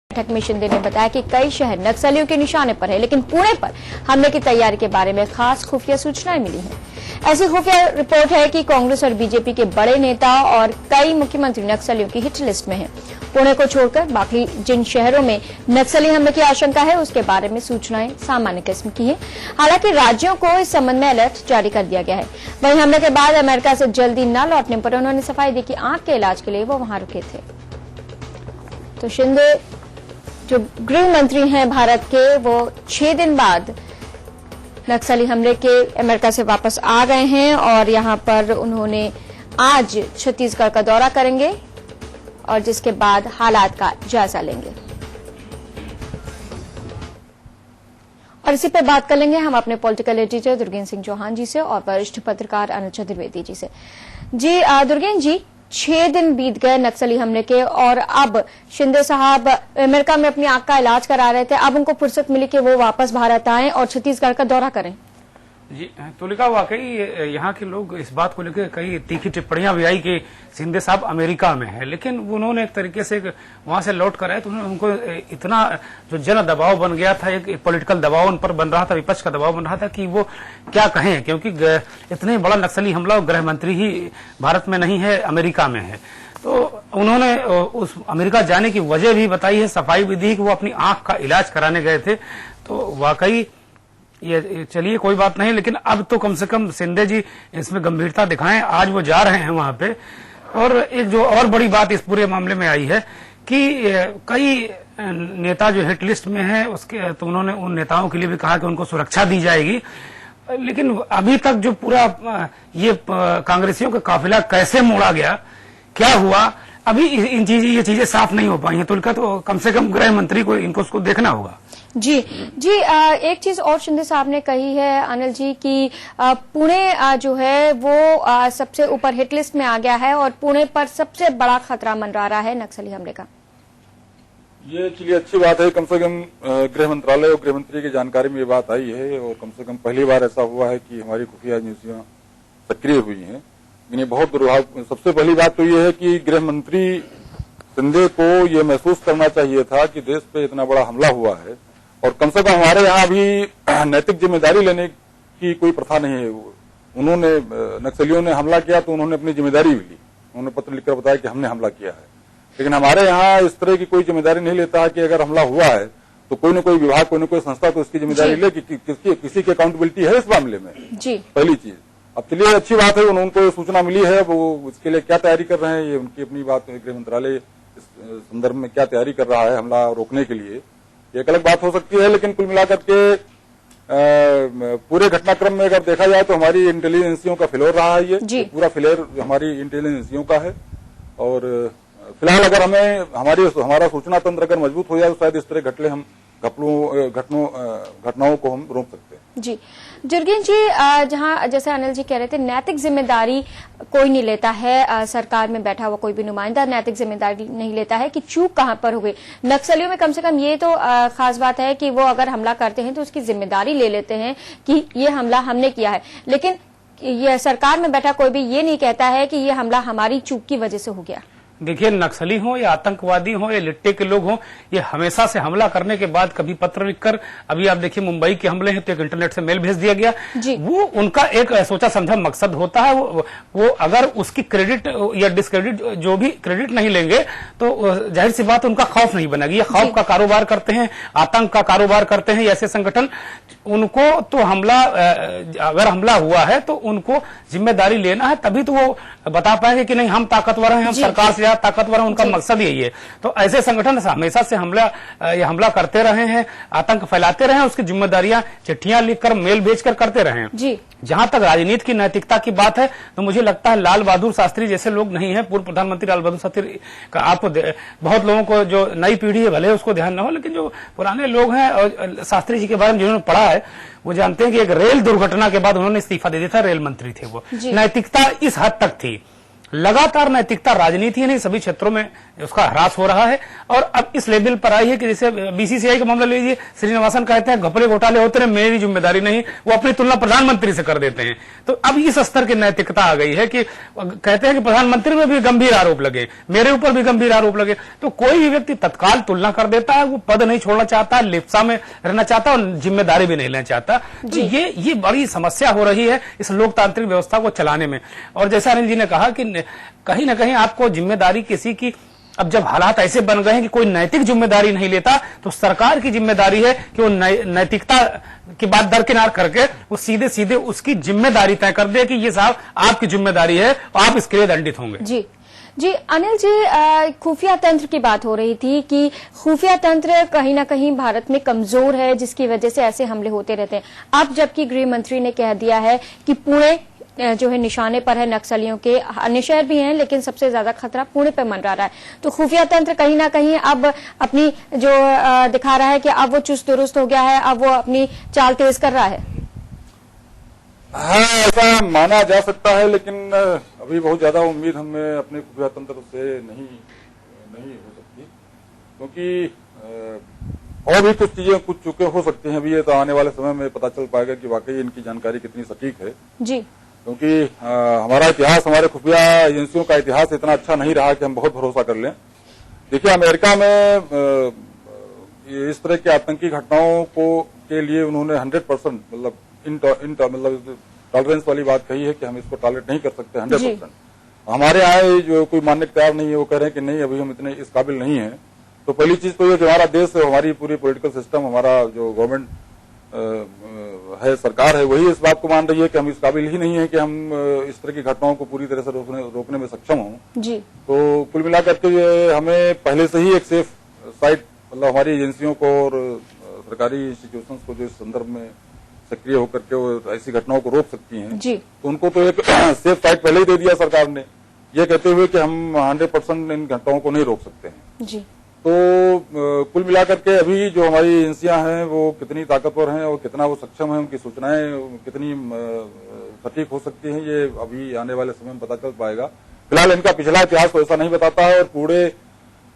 बैठक में शिंदे ने बताया कि कई शहर नक्सलियों के निशाने पर है, लेकिन पुणे पर हमले की तैयारी के बारे में खास खुफिया सूचनाएं मिली हैं। ऐसी खुफिया रिपोर्ट है कि कांग्रेस और बीजेपी के बड़े नेता और कई मुख्यमंत्री नक्सलियों की हिट लिस्ट में हैं। पुणे को छोड़कर बाकी जिन शहरों में नक्सली हमले की आशंका है उसके बारे में सूचनाएं सामान्य किस्म की है। हालांकि राज्यों को इस संबंध में अलर्ट जारी कर दिया गया है। वहीं हमले के बाद अमेरिका से जल्दी न लौटने पर उन्होंने सफाई दी कि आंख के इलाज के लिए वो वहां रुके थे। तो शिंदे जो गृह मंत्री हैं भारत के, वो 6 दिन बाद नक्सली हमले के अमेरिका से वापस आ गए हैं और यहां पर उन्होंने आज छत्तीसगढ़ का दौरा करेंगे और जिसके बाद हालात का जायजा लेंगे। और इसी पर बात कर लेंगे हम अपने पॉलिटिकल एडिटर दुर्गेन सिंह चौहान जी से और वरिष्ठ पत्रकार अनिल चतुर्वेदी जी से। जी दुर्गेन जी, 6 दिन बीत गए नक्सली हमले के और अब शिंदे साहब अमेरिका में अपनी आंख का इलाज करा रहे थे। अब उनको फुर्सत मिली कि वो वापस भारत आएं और छत्तीसगढ़ का दौरा करें। जी तुलिका, वाकई यहाँ के लोग इस बात को लेकर कई तीखी टिप्पणियां भी आई कि शिंदे साहब अमेरिका में है, लेकिन उन्होंने एक तरीके से वहां से लौट कर आए तो उनको इतना जो जन दबाव बन गया था, एक पॉलिटिकल दबाव उन पर बन रहा था, विपक्ष का दबाव बन रहा था कि वो क्या कहें, क्योंकि इतने बड़ा नक्सली हमला गृह मंत्री ही भारत में नहीं है, अमेरिका में है। तो उन्होंने उस अमेरिका जाने की वजह भी बताई है, सफाई भी दी कि वो अपनी आंख का इलाज कराने गए थे। तो वाकई ये चलिए कोई बात नहीं, लेकिन अब तो कम से कम शिंदे जी इसमें गंभीरता दिखाएं। आज वो जा रहे हैं वहां पे। और एक जो और बड़ी बात इस पूरे मामले में आई है कि कई नेता जो हिट लिस्ट में है उसके, तो उन्होंने उन नेताओं के लिए भी कहा कि उनको सुरक्षा दी जाएगी, लेकिन अभी तक जो पूरा ये कांग्रेसियों का काफिला कैसे मोड़ा गया, क्या हुआ, अभी ये चीजें साफ नहीं हो पाई हैं। तो उनका तो कम से कम गृह मंत्री को उसको देखना होगा। जी, एक चीज और शिंदे साहब ने कही है अनिल जी कि पुणे जो है वो सबसे ऊपर हिट लिस्ट में आ गया है और पुणे पर सबसे बड़ा खतरा मंडरा रहा है नक्सली हमले का। ये चलिए अच्छी बात है, कम से कम गृह मंत्रालय और गृह मंत्री की जानकारी में ये बात आई है और कम से कम पहली बार ऐसा हुआ है कि हमारी खुफिया एजेंसियां सक्रिय हुई हैं। ये बहुत दुर्भाग्य। सबसे पहली बात तो ये है कि गृह मंत्री शिंदे को ये महसूस करना चाहिए था कि देश पे इतना बड़ा हमला हुआ है और कम से कम हमारे यहाँ भी नैतिक जिम्मेदारी लेने की कोई प्रथा नहीं है। उन्होंने नक्सलियों ने हमला किया तो उन्होंने अपनी जिम्मेदारी भी ली, उन्होंने पत्र लिखकर बताया कि हमने हमला किया है। लेकिन हमारे यहाँ इस तरह की कोई जिम्मेदारी नहीं लेता है कि अगर हमला हुआ है तो कोई न कोई विभाग, कोई न कोई संस्था तो इसकी जिम्मेदारी ले कि किसी की अकाउंटेबिलिटी है इस मामले में। जी पहली चीज। अब चलिए अच्छी बात है, उनको सूचना मिली है, वो इसके लिए क्या तैयारी कर रहे हैं ये उनकी अपनी बात है। गृह मंत्रालय इस संदर्भ में क्या तैयारी कर रहा है हमला रोकने के लिए, एक अलग बात हो सकती है। लेकिन कुल मिलाकर के पूरे घटनाक्रम में अगर देखा जाए तो हमारी इंटेलिजेंस एजेंसियों का फेलोर रहा है। ये पूरा फेलियर हमारी इंटेलिजेंस एजेंसियों का है और फिलहाल अगर हमारा सूचना तंत्र अगर मजबूत हो जाए तो शायद इस तरह घटनाओं को हम रोक सकते हैं। जी दुर्गेन जी, जहां जैसे अनिल जी कह रहे थे नैतिक जिम्मेदारी कोई नहीं लेता है, सरकार में बैठा हुआ कोई भी नुमाइंदा नैतिक जिम्मेदारी नहीं लेता है कि चूक कहां पर हो गई। नक्सलियों में कम से कम ये तो खास बात है कि वो अगर हमला करते हैं तो उसकी जिम्मेदारी ले लेते हैं कि ये हमला हमने किया है, लेकिन ये सरकार में बैठा कोई भी ये नहीं कहता है कि ये हमला हमारी चूक की वजह से हो गया। देखिए, नक्सली हो या आतंकवादी हो या लिट्टे के लोग हों, ये हमेशा से हमला करने के बाद कभी पत्र लिखकर, अभी आप देखिए मुंबई के हमले हैं तो एक इंटरनेट से मेल भेज दिया गया। वो उनका एक सोचा समझा मकसद होता है। वो अगर उसकी क्रेडिट या डिसक्रेडिट, जो भी क्रेडिट नहीं लेंगे तो जाहिर सी बात उनका खौफ नहीं बनेगी। ये खौफ का कारोबार करते हैं, आतंक का कारोबार करते हैं ऐसे संगठन। उनको तो अगर हमला हुआ है तो उनको जिम्मेदारी लेना है, तभी तो वो बता पाएंगे कि नहीं हम ताकतवर हैं, हम सरकार से ताकतवर है, उनका मकसद यही है। तो ऐसे संगठन हमेशा से हमला करते रहे हैं, आतंक फैलाते रहे हैं, उसकी जिम्मेदारियां चिट्ठियां लिखकर मेल भेजकर करते रहे हैं। जहां तक राजनीति की नैतिकता की बात है तो मुझे लगता है लाल बहादुर शास्त्री जैसे लोग नहीं है, पूर्व प्रधानमंत्री लाल बहादुर शास्त्री का आपको बहुत लोगों को, जो नई पीढ़ी है भले उसको ध्यान न हो, लेकिन जो पुराने लोग हैं और शास्त्री जी के बारे में जिन्होंने पढ़ा है वो जानते हैं कि एक रेल दुर्घटना के बाद उन्होंने इस्तीफा दे दिया था, रेल मंत्री थे वो। नैतिकता इस हद तक थी लगातार नैतिकता राजनीति नहीं सभी क्षेत्रों में उसका ह्रास हो रहा है और अब इस लेवल पर आई है कि जैसे बीसीसीआई का मामला लीजिए, श्रीनिवासन कहते हैं घपले घोटाले होते रहे, मेरी जिम्मेदारी नहीं, वो अपनी तुलना प्रधानमंत्री से कर देते हैं। तो अब इस स्तर की नैतिकता आ गई है कि कहते हैं कि प्रधानमंत्री में भी गंभीर आरोप लगे, मेरे ऊपर भी गंभीर आरोप लगे, तो कोई भी व्यक्ति तत्काल तुलना कर देता है, वो पद नहीं छोड़ना चाहता, लिप्सा में रहना चाहता और जिम्मेदारी भी नहीं लेना चाहता। तो ये बड़ी समस्या हो रही है इस लोकतांत्रिक व्यवस्था को चलाने में। और जैसा अनिल जी ने कहा कि कहीं ना कहीं आपको जिम्मेदारी किसी की, अब जब हालात ऐसे बन गए हैं कि कोई नैतिक जिम्मेदारी नहीं लेता, तो सरकार की जिम्मेदारी है कि वो नैतिकता की बात दरकिनार करके वो सीधे सीधे उसकी जिम्मेदारी तय कर दे कि ये साहब आपकी जिम्मेदारी है, आप इसके लिए दंडित होंगे। जी अनिल जी, खुफिया तंत्र की बात हो रही थी कि खुफिया तंत्र कहीं ना कहीं भारत में कमजोर है, जिसकी वजह से ऐसे हमले होते रहते हैं। अब जबकि गृह मंत्री ने कह दिया है कि पुणे जो है निशाने पर है नक्सलियों के, अन्य शहर भी हैं लेकिन सबसे ज्यादा खतरा पुणे पर मंडरा रहा है, तो खुफिया तंत्र कहीं ना कहीं अब अपनी जो दिखा रहा है कि अब वो चुस्त दुरुस्त हो गया है, अब वो अपनी चाल तेज कर रहा है। हाँ, ऐसा माना जा सकता है, लेकिन अभी बहुत ज्यादा उम्मीद हमें अपने खुफिया तंत्र से नहीं हो सकती, क्योंकि और भी कुछ चीजें कुछ चुके हो सकती हैं। अभी ये तो आने वाले समय में पता चल पाएगा कि वाकई इनकी जानकारी कितनी सटीक है जी, क्योंकि हमारा इतिहास, हमारे खुफिया एजेंसियों का इतिहास इतना अच्छा नहीं रहा कि हम बहुत भरोसा कर लें। देखिए, अमेरिका में इस तरह की आतंकी घटनाओं के लिए उन्होंने 100% मतलब टॉलरेंस वाली बात कही है कि हम इसको टॉलरेट नहीं कर सकते 100%। हमारे यहाँ जो कोई मानने को तैयार नहीं है, वो कह रहे हैं कि नहीं, अभी हम इतने इस काबिल नहीं है। तो पहली चीज तो ये कि हमारा देश, हमारी पूरी पॉलिटिकल सिस्टम, हमारा जो गवर्नमेंट है, सरकार है, वही इस बात को मान रही है कि हम इस काबिल ही नहीं है कि हम इस तरह की घटनाओं को पूरी तरह से रोकने में सक्षम हों जी। तो कुल मिलाकर के हमें पहले से ही एक सेफ साइड, मतलब हमारी एजेंसियों को और सरकारी इंस्टीट्यूशंस को जो इस संदर्भ में सक्रिय होकर के वो ऐसी घटनाओं को रोक सकती हैं जी, तो उनको तो एक सेफ साइड पहले ही दे दिया सरकार ने, ये कहते हुए कि हम 100% इन घटनाओं को नहीं रोक सकते हैं जी। तो कुल मिलाकर के अभी जो हमारी एजेंसियां हैं वो कितनी ताकतवर हैं और कितना वो सक्षम हैं, उनकी सूचनाएं कितनी सटीक हो सकती हैं, ये अभी आने वाले समय में पता चल पाएगा। फिलहाल इनका पिछला इतिहास तो ऐसा नहीं बताता है, और पूरे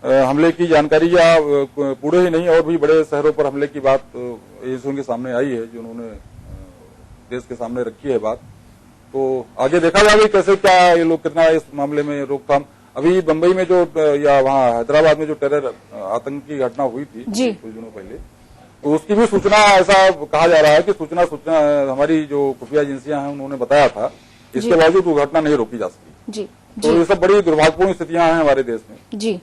हमले की जानकारी या पूरे ही नहीं और भी बड़े शहरों पर हमले की बात एजेंसियों के सामने आई है, जो उन्होंने देश के सामने रखी है बात। तो आगे देखा जाएगा कैसे क्या ये लोग कितना इस मामले में रोकथाम। अभी बंबई में जो या वहाँ हैदराबाद में जो टेरर आतंक की घटना हुई थी कुछ दिनों पहले, तो उसकी भी सूचना, ऐसा कहा जा रहा है कि सूचना हमारी जो खुफिया एजेंसियां हैं उन्होंने बताया था, इसके बावजूद वो घटना नहीं रोकी जा सकी जी। तो ये सब बड़ी दुर्भाग्यपूर्ण स्थितियां हैं हमारे देश में जी।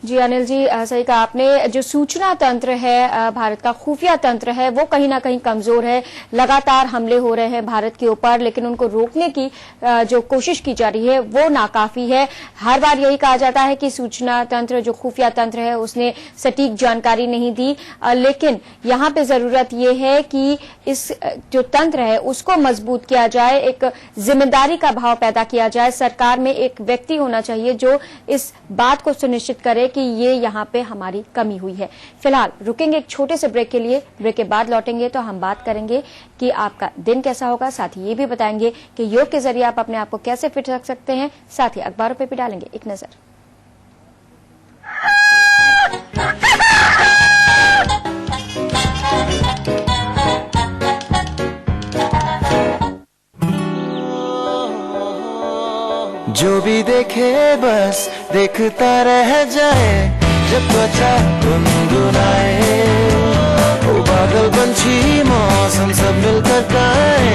जी अनिल जी, सही कहा आपने। जो सूचना तंत्र है, भारत का खुफिया तंत्र है, वो कहीं ना कहीं कमजोर है। लगातार हमले हो रहे हैं भारत के ऊपर, लेकिन उनको रोकने की जो कोशिश की जा रही है वो नाकाफी है। हर बार यही कहा जाता है कि सूचना तंत्र, जो खुफिया तंत्र है, उसने सटीक जानकारी नहीं दी, लेकिन यहाँ पे जरूरत ये है कि इस जो तंत्र है उसको मजबूत किया जाए, एक जिम्मेदारी का भाव पैदा किया जाए। सरकार में एक व्यक्ति होना चाहिए जो इस बात को सुनिश्चित करे कि ये यहाँ पे हमारी कमी हुई है। फिलहाल रुकेंगे एक छोटे से ब्रेक के लिए। ब्रेक के बाद लौटेंगे तो हम बात करेंगे कि आपका दिन कैसा होगा, साथ ही ये भी बताएंगे कि योग के जरिए आप अपने आप को कैसे फिट रख सकते हैं, साथ ही अखबारों पे भी डालेंगे एक नजर। जो भी देखे बस देखता रह जाए, जब त्वचा गुनगुनाए, ओ बादल पंछी मौसम सब मिलकर गाए,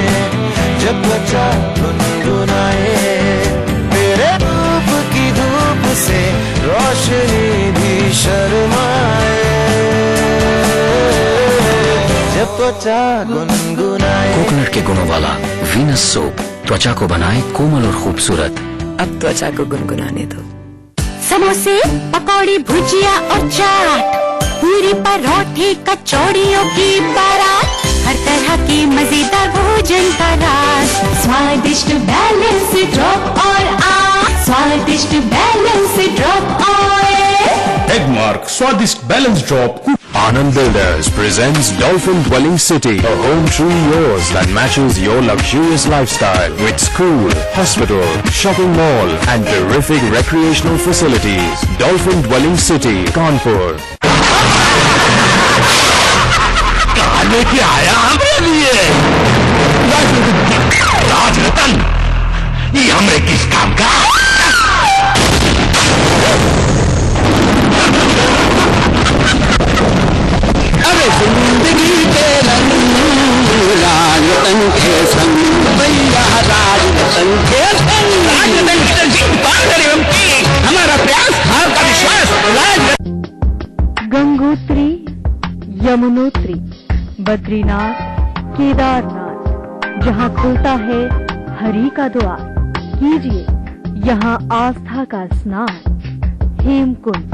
जब त्वचा गुनगुनाए, तेरे रूप की धूप से रोशनी भी शर्माए, जब त्वचा गुनगुनाए। कोकोनट के गुणों वाला वीनस सोप त्वचा को बनाए कोमल और खूबसूरत। अब त्वचा को गुनगुनाने दो। समोसे, पकौड़ी, भुजिया और चाट, पूरी परोठे, कचौड़ियों की बारात, हर तरह के मजेदार भोजन का राज, स्वादिष्ट बैलेंस ड्रॉप और स्वादिष्ट बैलेंस ड्रॉप ऑयल। एगमार्क स्वादिष्ट balance drop Anand Builders presents Dolphin Dwelling City, a home truly yours that matches your luxurious lifestyle with school, hospital, shopping mall and terrific recreational facilities. Dolphin Dwelling City, Kanpur. कहाँ लेके आया हमारे लिए राजरतन, ये हमें किस काम का? अरे जिंदगी के रंग राजरतन के संग, भैया राजरतन के संग, राजरतन की तंजीम पार करें हमारा प्रयास, आपका विश्वास। गंगोत्री, यमुनोत्री, बद्रीनाथ, केदारनाथ, जहाँ खुलता है हरि का द्वार, कीजिए यहाँ आस्था का स्नान। हेमकुंड,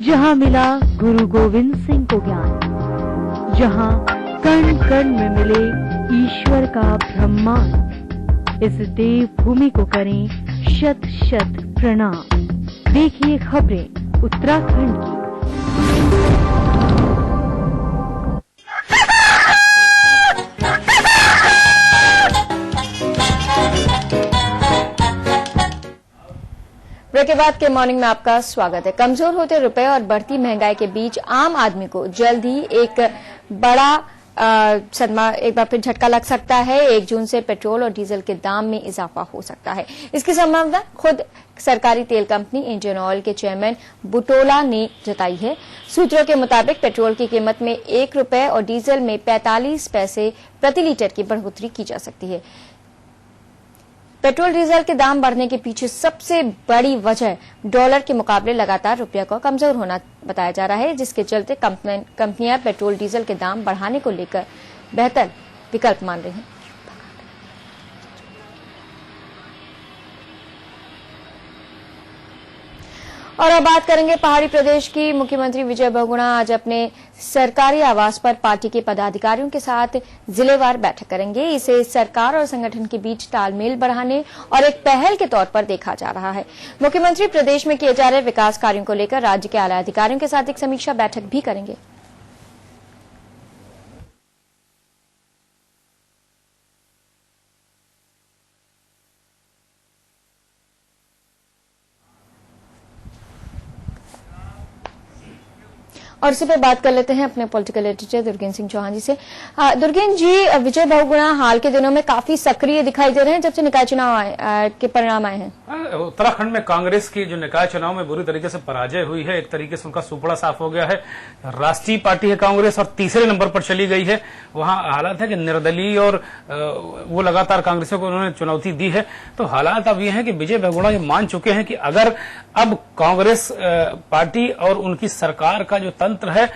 जहाँ मिला गुरु गोविंद सिंह को ज्ञान, जहाँ कण कण में मिले ईश्वर का ब्रह्मांड। इस देव भूमि को करें शत शत प्रणाम। देखिए खबरें उत्तराखंड की। ब्रेक के बाद के मॉर्निंग में आपका स्वागत है। कमजोर होते रुपए और बढ़ती महंगाई के बीच आम आदमी को जल्द ही एक बड़ा सदमा, एक बार फिर झटका लग सकता है। 1 जून से पेट्रोल और डीजल के दाम में इजाफा हो सकता है। इसकी संभावना खुद सरकारी तेल कंपनी इंडियन ऑयल के चेयरमैन बुटोला ने जताई है। सूत्रों के मुताबिक पेट्रोल की कीमत में 1 रुपए और डीजल में 45 पैसे प्रति लीटर की बढ़ोतरी की जा सकती है। पेट्रोल डीजल के दाम बढ़ने के पीछे सबसे बड़ी वजह डॉलर के मुकाबले लगातार रुपया का कमजोर होना बताया जा रहा है, जिसके चलते कंपनियां पेट्रोल डीजल के दाम बढ़ाने को लेकर बेहतर विकल्प मान रही हैं। और अब बात करेंगे पहाड़ी प्रदेश की। मुख्यमंत्री विजय बहुगुणा आज अपने सरकारी आवास पर पार्टी के पदाधिकारियों के साथ जिलेवार बैठक करेंगे। इसे सरकार और संगठन के बीच तालमेल बढ़ाने और एक पहल के तौर पर देखा जा रहा है। मुख्यमंत्री प्रदेश में किए जा रहे विकास कार्यों को लेकर राज्य के आला अधिकारियों के साथ एक समीक्षा बैठक भी करेंगे। और इसी पर बात कर लेते हैं अपने पॉलिटिकल एडिटर दुर्गेन सिंह चौहान जी से। दुर्गेन जी, विजय बहुगुणा हाल के दिनों में काफी सक्रिय दिखाई दे रहे हैं जब से निकाय चुनाव के परिणाम आए हैं। उत्तराखंड में कांग्रेस की जो निकाय चुनाव में बुरी तरीके से पराजय हुई है, एक तरीके से उनका सुपड़ा साफ हो गया है। राष्ट्रीय पार्टी है कांग्रेस और तीसरे नंबर पर चली गई है। वहां हालात है कि निर्दलीय और वो लगातार कांग्रेसियों को उन्होंने चुनौती दी है। तो हालात अब ये है कि विजय बहुगुणा ये मान चुके हैं कि अगर अब कांग्रेस पार्टी और उनकी सरकार का जो तंत्र है,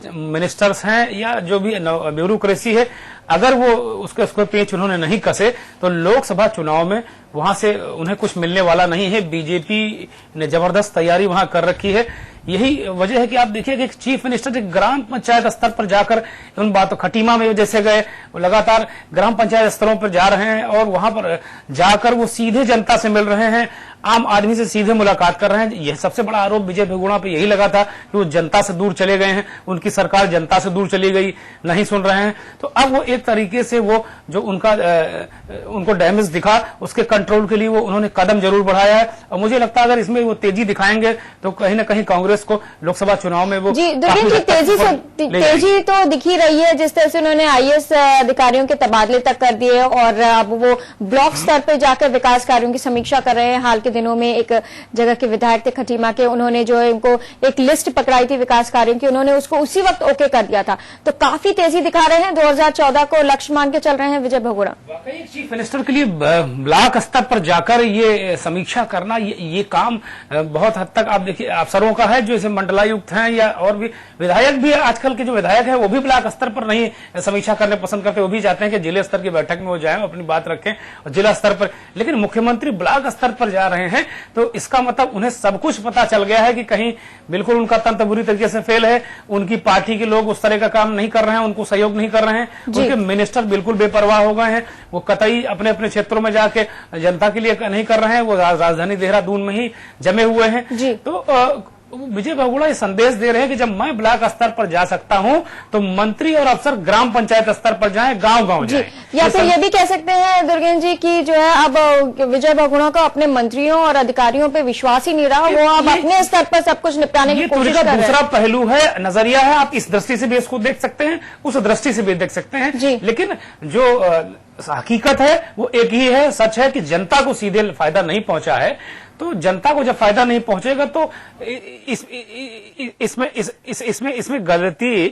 मिनिस्टर्स हैं या जो भी ब्यूरोक्रेसी है, अगर वो उसके पेच उन्होंने नहीं कसे तो लोकसभा चुनाव में वहां से उन्हें कुछ मिलने वाला नहीं है। बीजेपी ने जबरदस्त तैयारी वहां कर रखी है। यही वजह है कि आप देखिए कि चीफ मिनिस्टर ग्राम पंचायत स्तर पर जाकर उन बातों, खटीमा में जैसे गए, वो लगातार ग्राम पंचायत स्तरों पर जा रहे हैं और वहां पर जाकर वो सीधे जनता से मिल रहे हैं, आम आदमी से सीधे मुलाकात कर रहे हैं। यह सबसे बड़ा आरोप विजय बहुगुणा पे यही लगा था कि वो जनता से दूर चले गए हैं, उनकी सरकार जनता से दूर चली गई, नहीं सुन रहे हैं। तो अब वो एक तरीके से वो जो उनको डैमेज दिखा उसके कंट्रोल के लिए वो उन्होंने कदम जरूर बढ़ाया है। और मुझे लगता है अगर इसमें वो तेजी दिखाएंगे तो कहीं ना कहीं कांग्रेस को लोकसभा चुनाव में वो जी तेजी तो दिखी रही है। जिस तरह से उन्होंने आईएएस अधिकारियों के तबादले तक कर दिए और अब वो ब्लॉक स्तर पर जाकर विकास कार्यों की समीक्षा कर रहे हैं। हाल के दिनों में एक जगह के विधायक थे खटीमा के, उन्होंने जो है उनको एक लिस्ट पकड़ाई थी विकास कार्यों की, उन्होंने उसको उसी वक्त ओके कर दिया था। तो काफी तेजी दिखा रहे हैं। 2014 को लक्ष्य मान के चल रहे हैं विजय बहुगुणा। वाकई चीफ मिनिस्टर के लिए ब्लॉक स्तर पर जाकर ये समीक्षा करना, ये काम बहुत हद तक आप देखिए अफसरों का है जो इसे मंडलायुक्त हैं या और भी विधायक भी, आजकल के जो विधायक है वो भी ब्लॉक स्तर पर नहीं समीक्षा करने पसंद करते। वो भी चाहते हैं कि जिले स्तर की बैठक में वो जाएं, अपनी बात रखें और जिला स्तर पर। लेकिन मुख्यमंत्री ब्लॉक स्तर पर जा रहे हैं तो इसका मतलब उन्हें सब कुछ पता चल गया है कि कहीं बिल्कुल उनका तंत्र बुरी तरीके से फेल है, उनकी पार्टी के लोग उस तरह का काम नहीं कर रहे हैं, उनको सहयोग नहीं कर रहे हैं, उनके मिनिस्टर बिल्कुल बेपरवाह हो गए हैं, वो कतई अपने अपने क्षेत्रों में जाके जनता के लिए नहीं कर रहे हैं, वो राजधानी देहरादून में ही जमे हुए हैं। तो विजय बहुगुणा ये संदेश दे रहे हैं कि जब मैं ब्लॉक स्तर पर जा सकता हूं तो मंत्री और अफसर ग्राम पंचायत स्तर पर जाएं, गांव-गांव जाएं। या फिर ये भी कह सकते हैं दुर्गेन जी की जो है अब विजय बहुगुणा का अपने मंत्रियों और अधिकारियों पे विश्वास ही नहीं रहा, वो अब अपने स्तर पर सब कुछ निपटाने की कोशिश कर रहे हैं। दूसरा पहलू है, नजरिया है, आप इस दृष्टि से भी इसको देख सकते हैं, उस दृष्टि से भी देख सकते हैं। लेकिन जो हकीकत है वो एक ही है, सच है कि जनता को सीधे फायदा नहीं पहुंचा है। तो जनता को जब फायदा नहीं पहुंचेगा तो इसमें गलती